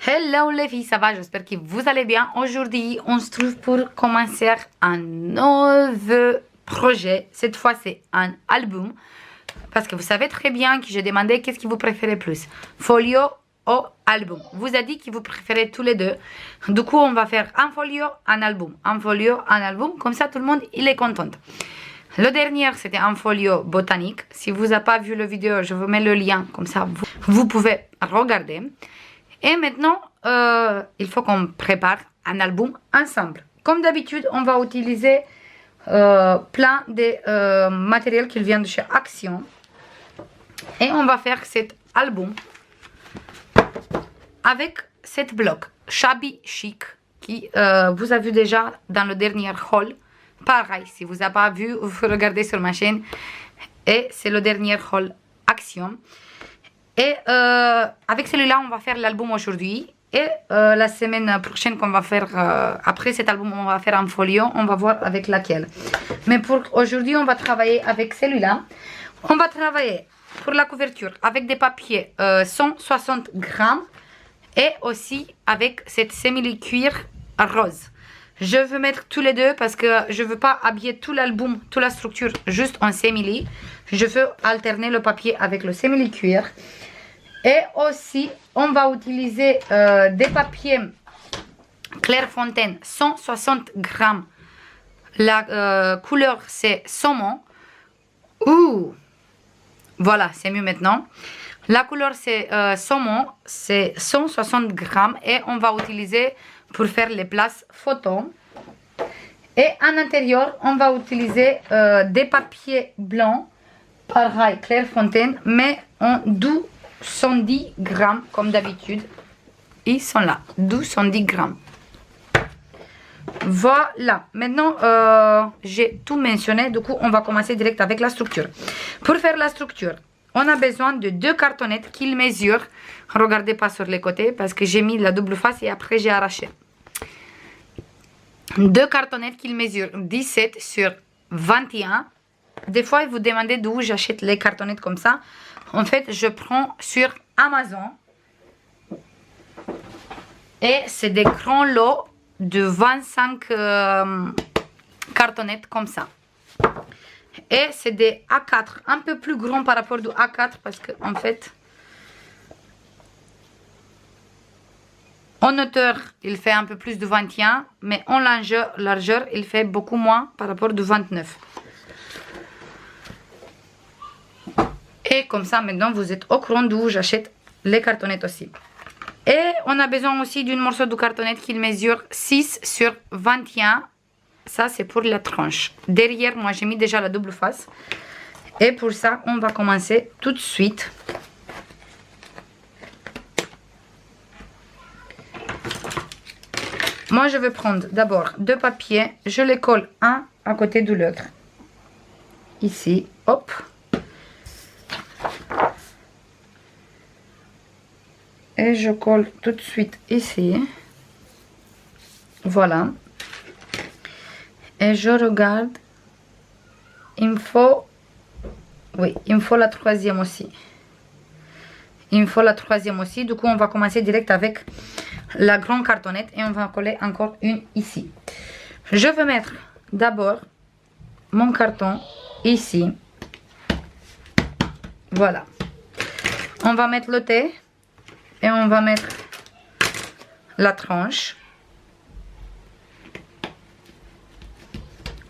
Hello les filles, ça va? J'espère que vous allez bien. Aujourd'hui, on se trouve pour commencer un nouveau projet. Cette fois, c'est un album. Parce que vous savez très bien que j'ai demandé qu'est-ce que vous préférez plus, folio ou album. Vous avez dit que vous préférez tous les deux. Du coup, on va faire un folio, un album. Un folio, un album. Comme ça, tout le monde, il est content. Le dernier, c'était un folio botanique. Si vous n'avez pas vu la vidéo, je vous mets le lien. Comme ça, vous pouvez regarder. Et maintenant, il faut qu'on prépare un album ensemble. Comme d'habitude, on va utiliser plein de matériel qui vient de chez Action. Et on va faire cet album avec cette bloc Shabby Chic qui vous avez vu déjà dans le dernier haul. Pareil, si vous n'avez pas vu, vous regardez sur ma chaîne. Et c'est le dernier haul Action. Et avec celui-là, on va faire l'album aujourd'hui. Et la semaine prochaine qu'on va faire, après cet album, on va faire un folio. On va voir avec laquelle. Mais pour aujourd'hui, on va travailler avec celui-là. On va travailler pour la couverture avec des papiers 160 grammes. Et aussi avec cette simili-cuir rose. Je veux mettre tous les deux parce que je ne veux pas habiller tout l'album, toute la structure juste en simili. Je veux alterner le papier avec le simili-cuir. Et aussi, on va utiliser des papiers Clairefontaine 160 grammes. La couleur, c'est saumon. Ouh! Voilà, c'est mieux maintenant. La couleur, c'est saumon. C'est 160 grammes. Et on va utiliser pour faire les places photos. Et en intérieur, on va utiliser des papiers blancs. Pareil, Clairefontaine, mais en 210 grammes comme d'habitude. Ils sont là, 210 grammes. Voilà, maintenant j'ai tout mentionné. Du coup, on va commencer direct avec la structure. Pour faire la structure, on a besoin de deux cartonnettes qu'ils mesurent. Regardez pas sur les côtés parce que j'ai mis la double face et après j'ai arraché. Deux cartonnettes qu'ils mesurent 17 sur 21. Des fois, ils vous demandez d'où j'achète les cartonnettes comme ça. En fait, je prends sur Amazon. Et c'est des grands lots de 25 cartonnettes comme ça. Et c'est des A4, un peu plus grands par rapport au A4 parce que en fait, en hauteur, il fait un peu plus de 21, mais en largeur, il fait beaucoup moins par rapport au 29. Et comme ça, maintenant, vous êtes au courant d'où j'achète les cartonnettes aussi. Et on a besoin aussi d'une morceau de cartonnette qui mesure 6 sur 21. Ça, c'est pour la tranche. Derrière, moi, j'ai mis déjà la double face. Et pour ça, on va commencer tout de suite. Moi, je vais prendre d'abord deux papiers. Je les colle un à côté de l'autre. Ici, hop. Et je colle tout de suite ici. Voilà. Et je regarde. Il me faut... Oui, il me faut la troisième aussi. Il me faut la troisième aussi. Du coup, on va commencer direct avec la grande cartonnette. Et on va coller encore une ici. Je vais mettre d'abord mon carton ici. Voilà. On va mettre le thé. Et on va mettre la tranche.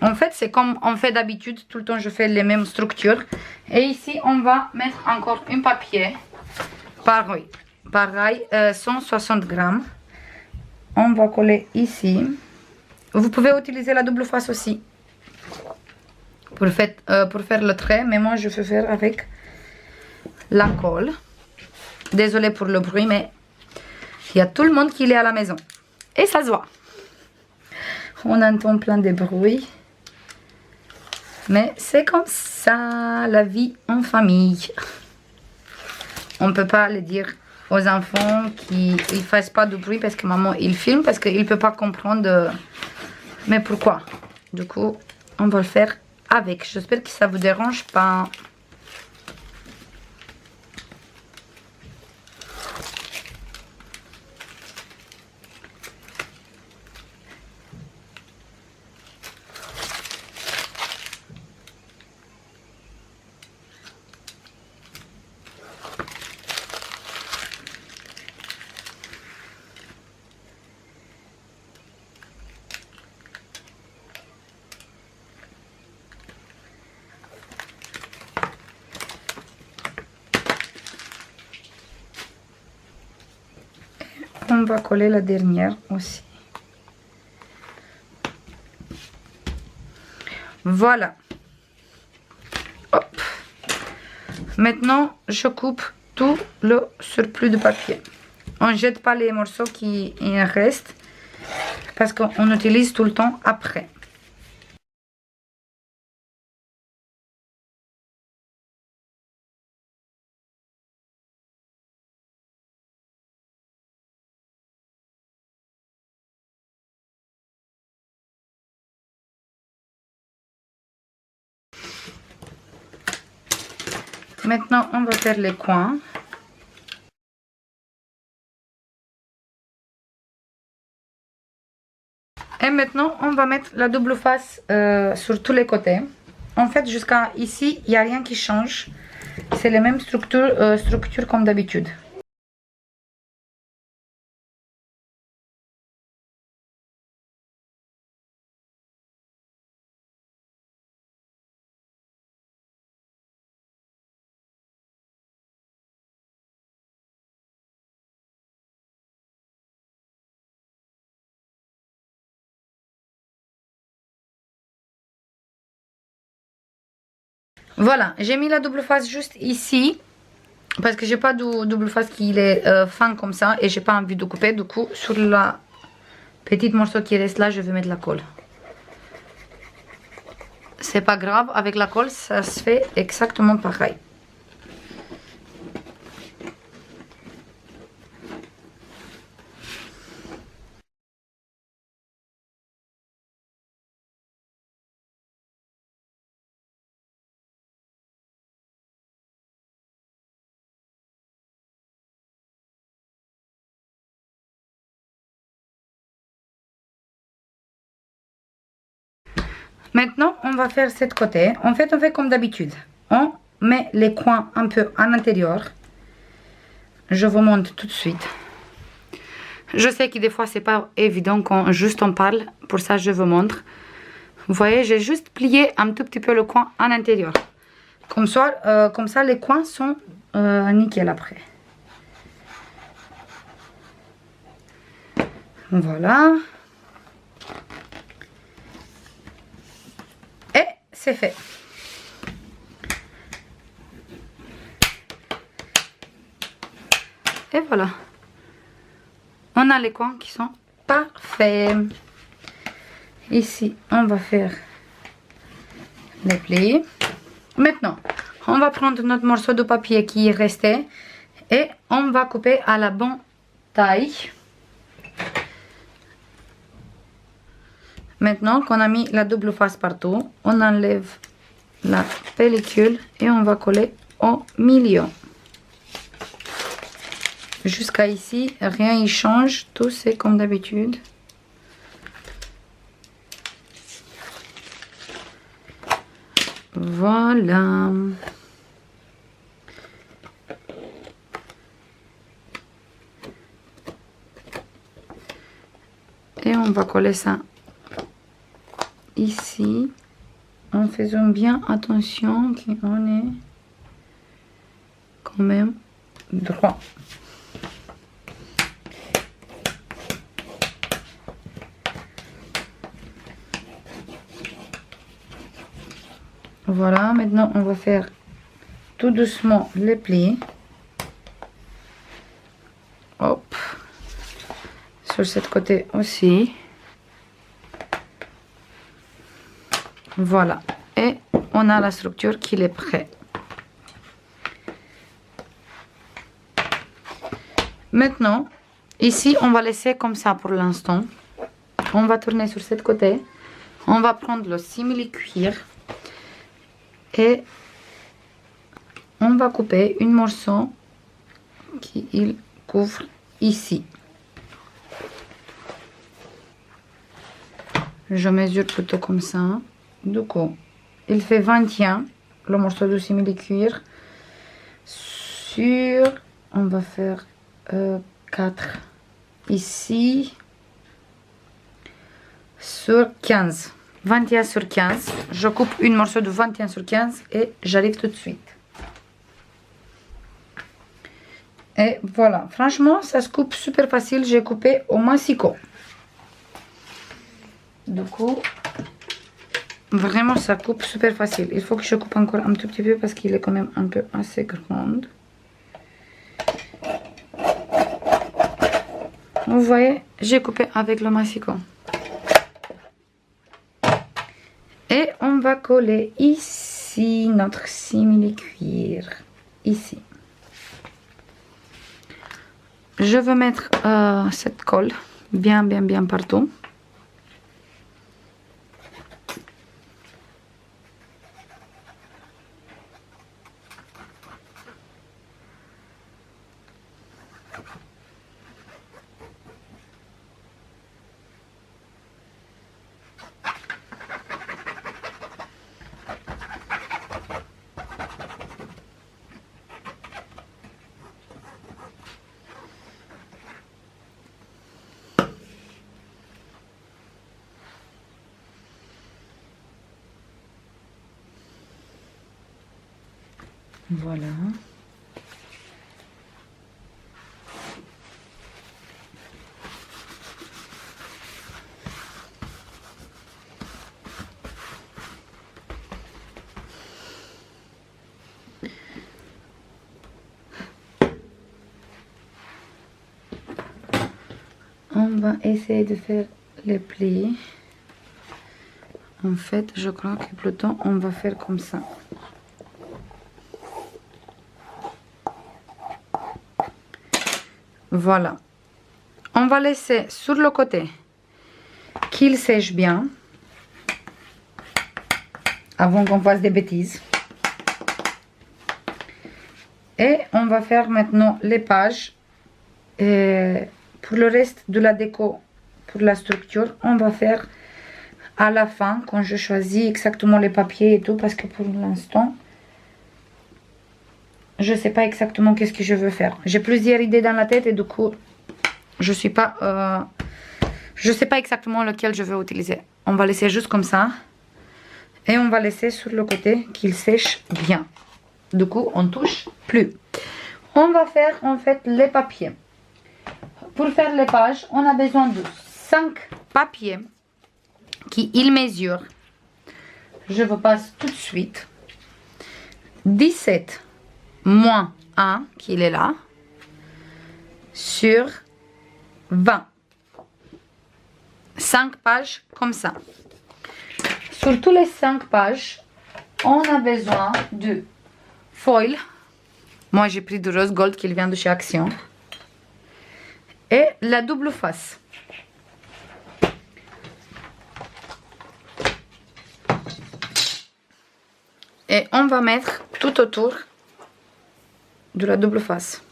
En fait, c'est comme on fait d'habitude. Tout le temps, je fais les mêmes structures. Et ici, on va mettre encore un papier. Pareil, 160 grammes. On va coller ici. Vous pouvez utiliser la double face aussi. Pour faire le trait. Mais moi, je vais faire avec la colle. Désolée pour le bruit, mais il y a tout le monde qui est à la maison. Et ça se voit. On entend plein de bruit. Mais c'est comme ça, la vie en famille. On ne peut pas le dire aux enfants qu'ils ne fassent pas de bruit parce que maman, il filme, parce qu'il ne peut pas comprendre. Mais pourquoi? Du coup, on va le faire avec. J'espère que ça ne vous dérange pas. on va coller la dernière aussi. Voilà. Hop. Maintenant, je coupe tout le surplus de papier. On ne jette pas les morceaux qui restent parce qu'on utilise tout le temps après. Maintenant, on va faire les coins. Et maintenant, on va mettre la double face sur tous les côtés. En fait, jusqu'à ici, il n'y a rien qui change. C'est les mêmes structures comme d'habitude. Voilà, j'ai mis la double face juste ici. Parce que j'ai pas de double face qui est fin comme ça. Et j'ai pas envie de couper. Du coup, sur la petite morceau qui reste là, je vais mettre la colle. C'est pas grave, avec la colle, ça se fait exactement pareil. Maintenant, on va faire cette côté. En fait, on fait comme d'habitude. On met les coins un peu à l'intérieur. Je vous montre tout de suite. Je sais que des fois, c'est pas évident quand juste on parle. Pour ça, je vous montre. Vous voyez, j'ai juste plié un tout petit peu le coin à l'intérieur. Comme ça, les coins sont nickel après. Voilà. Et c'est fait. Et voilà. On a les coins qui sont parfaits. Ici, on va faire les plis. Maintenant, on va prendre notre morceau de papier qui est resté et on va couper à la bonne taille. Maintenant qu'on a mis la double face partout, on enlève la pellicule et on va coller au milieu. Jusqu'à ici, rien ne change, tout c'est comme d'habitude. Voilà. Et on va coller ça ici en faisant bien attention qu'on est quand même droit. Voilà, maintenant on va faire tout doucement les plis. Hop. Sur cette côté aussi. Voilà. Et on a la structure qui est prête. Maintenant, ici, on va laisser comme ça pour l'instant. On va tourner sur cette côté. On va prendre le simili-cuir. Et on va couper une morceau qui il couvre ici. Je mesure plutôt comme ça. Du coup, il fait 21 le morceau de simili-cuir. Sur, on va faire 4 ici. Sur 15. 21 sur 15. Je coupe une morceau de 21 sur 15 et j'arrive tout de suite. Et voilà, franchement, ça se coupe super facile. J'ai coupé au massicot. Du coup, vraiment, ça coupe super facile. Il faut que je coupe encore un tout petit peu parce qu'il est quand même un peu assez grand. Vous voyez, j'ai coupé avec le massicot. Et on va coller ici notre simili-cuir. Ici. Je veux mettre cette colle bien partout. Voilà. On va essayer de faire les plis. En fait, je crois que plutôt on va faire comme ça. Voilà. On va laisser sur le côté qu'il sèche bien avant qu'on fasse des bêtises. Et on va faire maintenant les pages. Et pour le reste de la déco, pour la structure, on va faire à la fin quand je choisis exactement les papiers et tout, parce que pour l'instant je sais pas exactement qu'est-ce que je veux faire. J'ai plusieurs idées dans la tête et du coup je sais pas exactement lequel je veux utiliser. On va laisser juste comme ça et on va laisser sur le côté qu'il sèche bien. Du coup on touche plus. On va faire en fait les papiers. Pour faire les pages, on a besoin de 5 papiers qui il mesure, je vous passe tout de suite, 17 moins 1 qu'il est là sur 20. 5 pages comme ça. Sur tous les 5 pages, on a besoin de foil. Moi j'ai pris du rose gold qui vient de chez Action. Et la double face. Et on va mettre tout autour de la double face.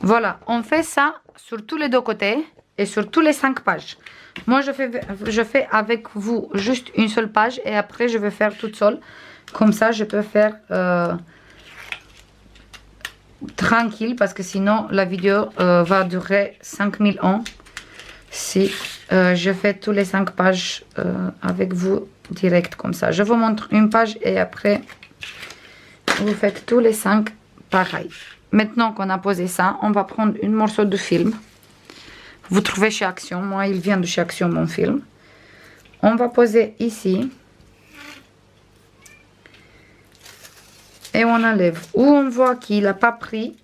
Voilà, on fait ça sur tous les deux côtés et sur tous les 5 pages. Moi, je fais avec vous juste une seule page et après, je vais faire toute seule. Comme ça, je peux faire tranquille parce que sinon, la vidéo va durer 5000 ans si je fais tous les 5 pages avec vous direct comme ça. Je vous montre une page et après, vous faites tous les 5 pareil. Maintenant qu'on a posé ça, on va prendre un morceau de film. Vous trouvez chez Action. Moi, il vient de chez Action, mon film. On va poser ici. Et on enlève. Où on voit qu'il n'a pas pris,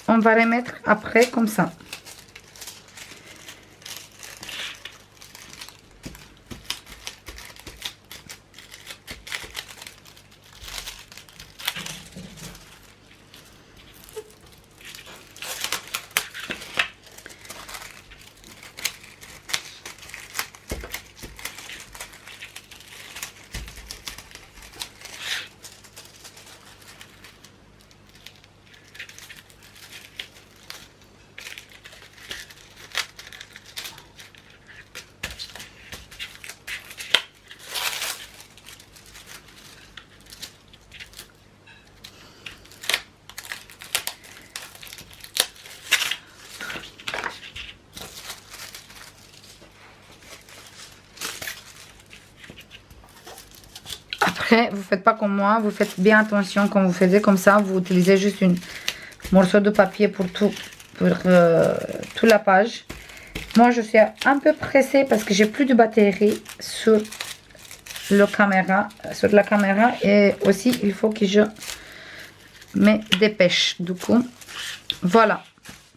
on va remettre après comme ça. Après, vous faites pas comme moi, vous faites bien attention quand vous faites comme ça. Vous utilisez juste un morceau de papier pour toute la page. Moi, je suis un peu pressée parce que j'ai plus de batterie sur la caméra. Et aussi, il faut que je me dépêche. Du coup, voilà.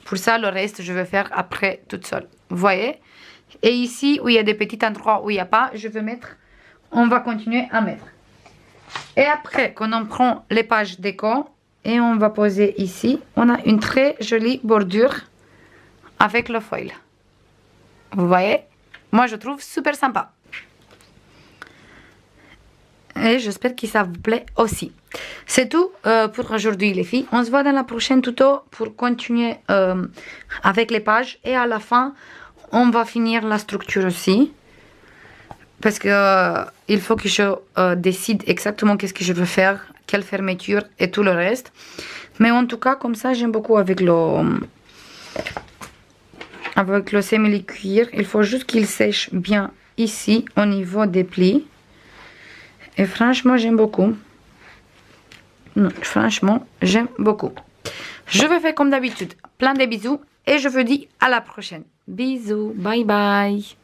Pour ça, le reste, je vais faire après toute seule. Vous voyez? Et ici, où il y a des petits endroits où il n'y a pas, je vais mettre... On va continuer à mettre. Et après, quand on prend les pages déco et on va poser ici, on a une très jolie bordure avec le foil. Vous voyez? Moi, je trouve super sympa. Et j'espère que ça vous plaît aussi. C'est tout pour aujourd'hui, les filles. On se voit dans la prochaine tuto pour continuer avec les pages. Et à la fin, on va finir la structure aussi. Parce que il faut que je décide exactement qu'est-ce que je veux faire, quelle fermeture et tout le reste. Mais en tout cas, comme ça, j'aime beaucoup avec le simili-cuir. Il faut juste qu'il sèche bien ici, au niveau des plis. Et franchement, j'aime beaucoup. Non, franchement, j'aime beaucoup. Je vous fais comme d'habitude plein de bisous et je vous dis à la prochaine. Bisous, bye bye.